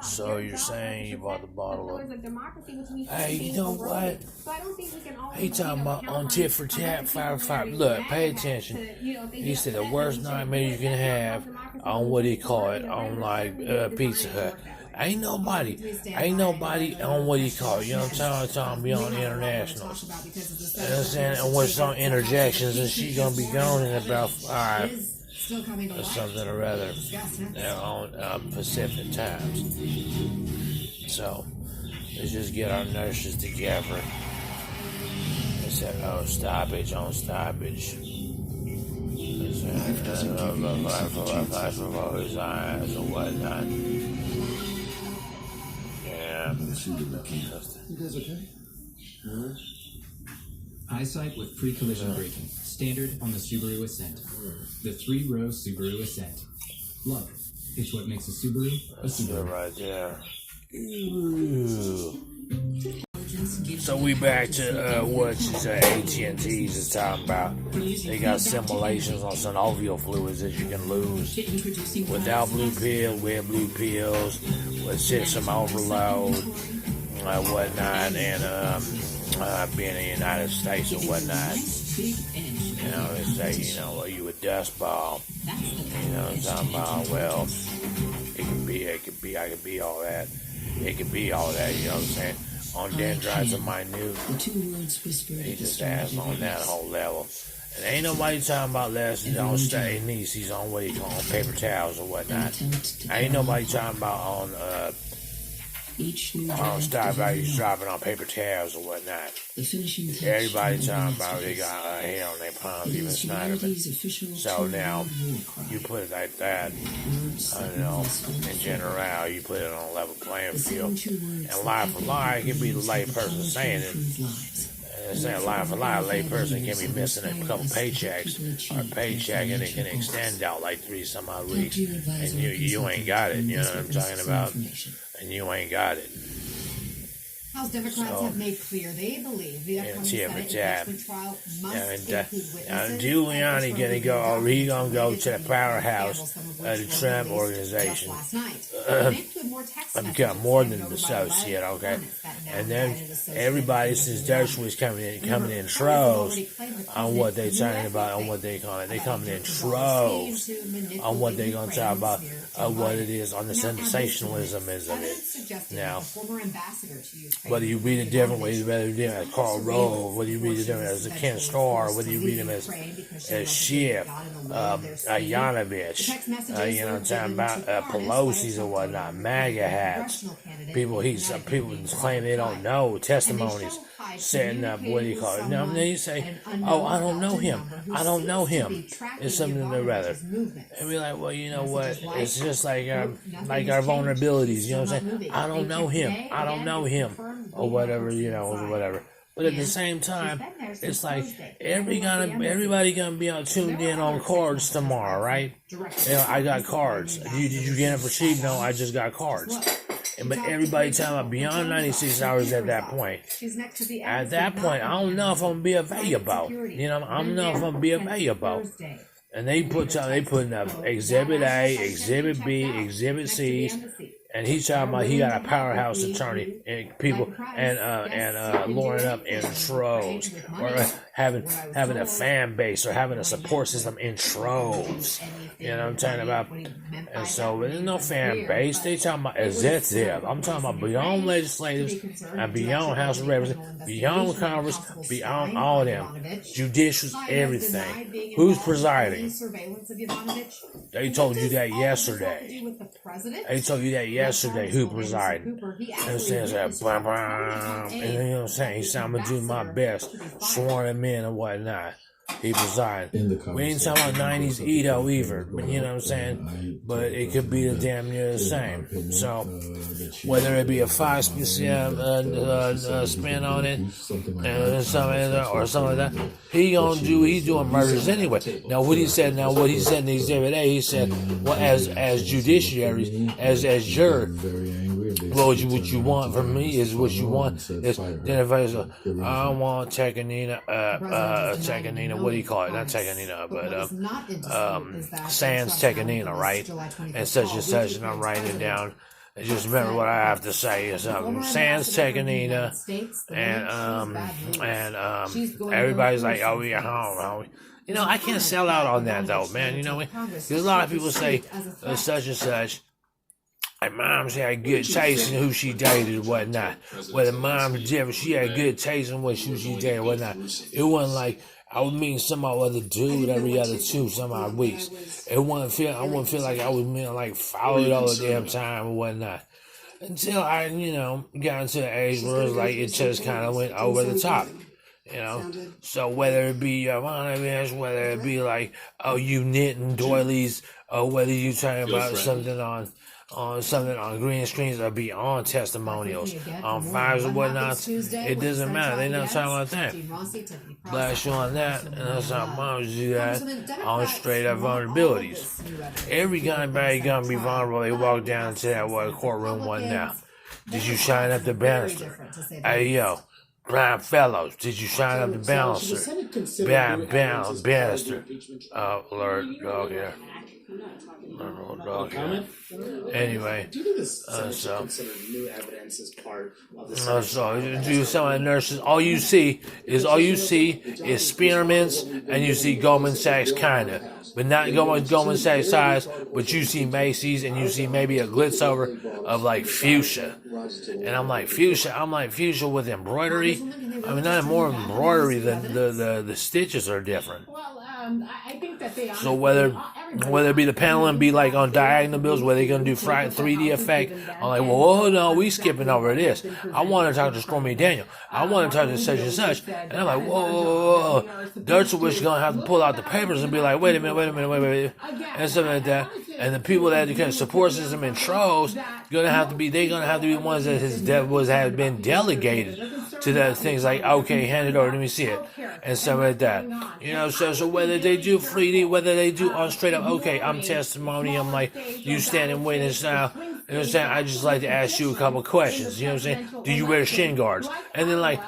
So you're saying you bought the bottle of... Hey, you know what? He talking about on tit for tat, fire for fire. Look, pay attention. He said the worst nightmare you can have on what he call it, on like Pizza Hut. Ain't nobody on what he call it. You know what I'm talking beyond internationals. You know what I'm saying? And what's on interjections, and she gonna be gone in about 5 or something or other on Pacific times. So let's just get our nurses together. They said, "Oh, stoppage on stoppage." Life of all his eyes or whatnot. Yeah. You guys okay? Eyesight with pre-collision braking. Standard on the Subaru Ascent. The 3-row Subaru Ascent. Love it. It's what makes a Subaru a Subaru. Right there. Ooh. So we back to what she said AT&T's is talking about. They got simulations on synovial fluids that you can lose without blue pill, with blue pills, with system overload, whatnot, and being in the United States or whatnot. You know, they say, you know, are you a dust ball? You know what I'm talking about? Well, I could be all that. It could be all that, you know what I'm saying? On dendrites of minute. He just asked on that whole level. And ain't nobody talking about less on stay niece. He's on what he call on paper towels or whatnot. Ain't nobody talking about on stop values dropping on paper towels or whatnot. Everybody talking about they got hair on their palms, even Snyderman. So now you put it like that. I don't know. In general, you put it on a level playing field. And lie for lie, it can be the lay person saying it. Saying lie for lie, a lay person can be missing a couple paychecks or a paycheck, and it can extend out like 3 some odd weeks, and you ain't got it. You know what I'm talking about? And you ain't got it. House Democrats have made clear they believe the upcoming Senate impeachment trial must include witnesses. Giuliani gonna go, he gonna go to the powerhouse of the Trump organization. Become more than an associate, okay? And then everybody, since Dershowitz coming in troves on what they talking about, on what they call it. They coming in troves on what they gonna talk about, what it is, on the sensationalism is of it. Now, whether you read it different, whether you read it as Karl Rove, whether you read it different as Ken Starr, whether you read him as Schiff, Yanovich, you know what I'm talking about, Pelosi's or whatnot, MAGA hats, people claim they don't know, testimonies, setting up, what do you call it? Now, then you say, oh, I don't know him. It's something or rather. And we're like, well, you know what? It's just like our vulnerabilities, you know what I'm saying? I don't know him. Or whatever, you know, or whatever. But at the same time, it's like everybody gonna be tuned in on cards tomorrow, right? You know, I got cards. Did you get it for cheap? No, I just got cards. But everybody talking about beyond 96 hours at that point. At that point, I don't know if I'm gonna be available. You know, I don't know if I'm gonna be available. And they putting up Exhibit A, Exhibit B, Exhibit C. And he's talking about he got a powerhouse attorney and people and luring up in troves, or having a fan base or having a support system in troves. You know what I'm talking about? And so there's no fan base. They talking about executive. I'm talking about beyond legislators and beyond House of Representatives, beyond Congress, beyond all of them. Judicial, everything. Who's presiding? They told you that yesterday. Who presided. And says that, and you know what I'm saying? He said, I'm going to do my best, sworn him in and whatnot. He presided. We ain't talking about 90s Edo either, but you know what I'm saying? But it could be the damn near the same. So, whether it be a Fox spin on it, and something like that, he's doing murders anyway. Now, what he said in the exhibit A, he said, well, as judiciaries, as juror, well, what you want from me is what you want is, then if I say, I want Tekanina, what do you call it? Not Tekanina, but Sans Tekanina, right? And such, and I'm writing it down. just remember what I have to say is Sans Tekanina, and everybody's like, oh, yeah, home. You know, I can't sell out on that though, man. You know, there's a lot of people say such and such. My mom, she had good taste in who she dated and whatnot. Well, the mom's different. She had good taste in what who she dated and whatnot. It wasn't like I was meeting some other dude every other some odd weeks. I wouldn't feel like I was being like followed all the damn time and whatnot. Until I, you know, got into the age where it was like it just kind of went over the top. You know, so whether it be events, whether it be like, oh, you knitting doilies, or whether you talking about something on green screens, or be on testimonials, on fires or whatnot, it doesn't matter. They're not talking about that. Blast you on that, and that's how moms do that on straight up vulnerabilities. Everybody gonna be vulnerable. They walk down to that courtroom one now. Did you shine up the banister? Hey, yo. Brian Fellows, did you shine up the balancer? Banister. Alert, dog here. Anyway, so do some of the nurses. All you see is Spearmint's, and you see Goldman Sachs kinda, but not Goldman Sachs size. But you see Macy's, and you see maybe a glitz over of like fuchsia. And I'm like fuchsia with embroidery. I mean, not more embroidery than the stitches are different. I think that they are. So whether it be the paneling be like on diagonal bills where they're gonna do 3D effect, I'm like, well, no, we skipping over this. I want to talk to Stormy Daniel. I want to talk to such and such. And I'm like, whoa. Dershowitz gonna have to pull out the papers and be like, wait a minute, and something like that. And the people that can support system and trolls gonna have to be ones that have been delegated to that things like, okay, hand it over, let me see it, and something like that. You know, so whether they do 3D, whether they do on straight up, okay, I'm testimony, I'm like, you stand and witness now. You know what I'm saying? I just like to ask you a couple questions. You know what I'm saying? Do you wear shin guards? And then like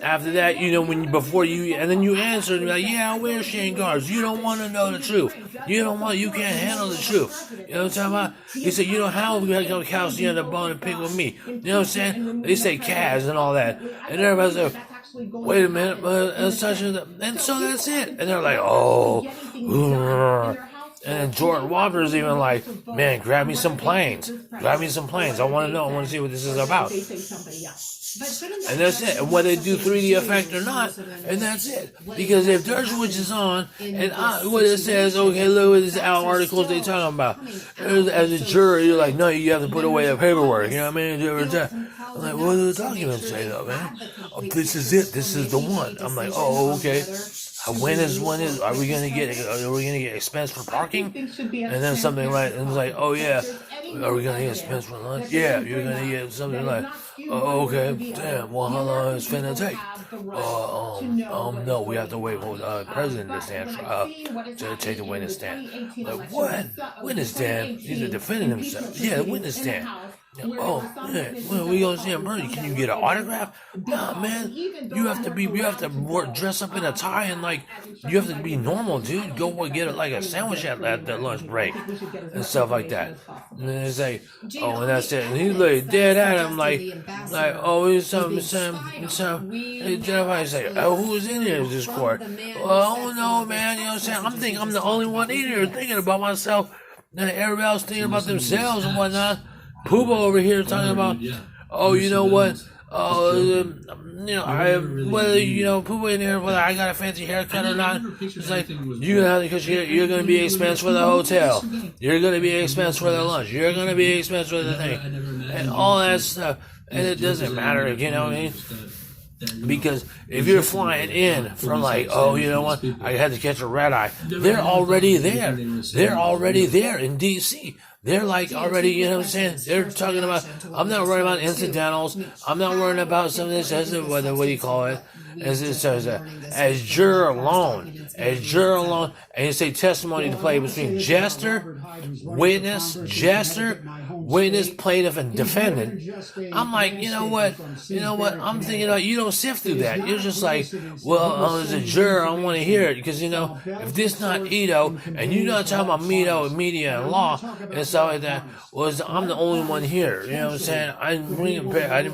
after that, you know, and then you answer and you're like, yeah, I wear shin guards. You don't want to know the truth. You can't handle the truth. You know what I'm talking about? He said, you know how we got to go calcium the bone and pick with me. You know what I'm saying? They say calves and all that. And everybody's like, wait a minute, and so that's it. And they're like, oh, and then Jordan Walker's even like, man, grab me some planes. I want to know. I want to see what this is about. And that's it. And whether they do 3D effect or not, and that's it. Because if Dershowitz is on, and what it says, okay, look at these articles they talking about. As a juror, you're like, no, you have to put away the paperwork. You know what I mean? I'm like, what do the documents say though, man? Oh, this is it. This is the one. I'm like, oh, okay. When is are we gonna get expense for parking? And then something like, and it's like, oh yeah, are we gonna get expense for lunch? Yeah, you're gonna get something like, oh okay, damn. Well, how long is it finna take? No, we have to wait for the president to stand to take the witness stand. Like what? Witness stand? He's defending himself. Yeah, witness stand. Oh, yeah. Well, we gonna see him, bro. Can you get an autograph? Nah, man. You have to dress up in a tie and like, you have to be normal, dude. Go get like a sandwich at the lunch break and stuff like that. And then they say, oh, and that's it. And he's like dead at him, like, oh, it's something. Everybody say, oh, who's in here in this court? Oh no, man. You know what I'm saying? I'm thinking I'm the only one in here thinking about myself, and everybody else thinking about themselves and whatnot. Pooba over here talking about, oh, you know what? Pooba in here, whether I got a fancy haircut or not. It's like, because you're going to be expense for the hotel. You're going to be expense for the lunch. You're going to be expense for the thing. And all that stuff. And it doesn't matter, you know what I mean? Because if you're flying in from like, oh, you know what? I had to catch a red eye. They're already there. They're already there in D.C. They're like already, you know what I'm saying? They're talking about, I'm not worrying about incidentals. I'm not worrying about some of this, what do you call it? As juror alone. And you say testimony to play between jester, witness, witness, plaintiff, and defendant. I'm like, you know what? I'm thinking, you don't sift through that. You're just like, well, as a juror, I want to hear it because if this not Ito, and you're not talking about media and law and stuff like that, I'm the only one here. You know what I'm saying? I didn't bring it back.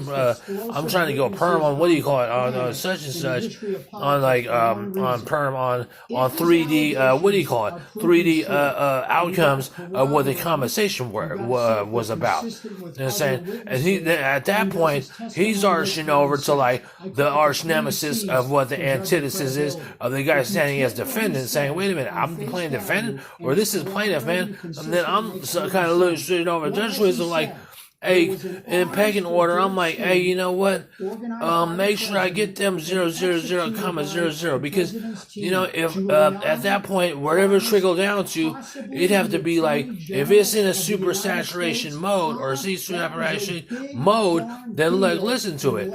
I'm trying to go perm on what do you call it on such and such on on perm on 3D. What do you call it? 3D outcomes of what the conversation was about. You know what I'm saying? And at that point, he's arching over to like the arch nemesis of what the antithesis is of the guy standing as defendant, saying, "Wait a minute, I'm playing defendant, or this is plaintiff, man." And then I'm kind of looking straight over. Judge was like, hey, in pecking order, I'm like, hey, you know what? Make sure I get them 000,00 because if at that point wherever it trickled down to, it'd have to be like if it's in a super saturation mode or saturation mode, then listen to it.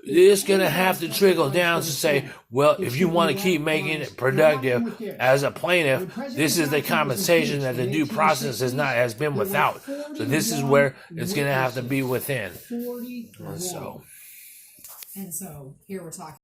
It's going to have to trickle down to say, well, if you want to keep making it productive as a plaintiff, this is the compensation that the due process has been without. So this is where it's going to have to be within. And so here we're talking.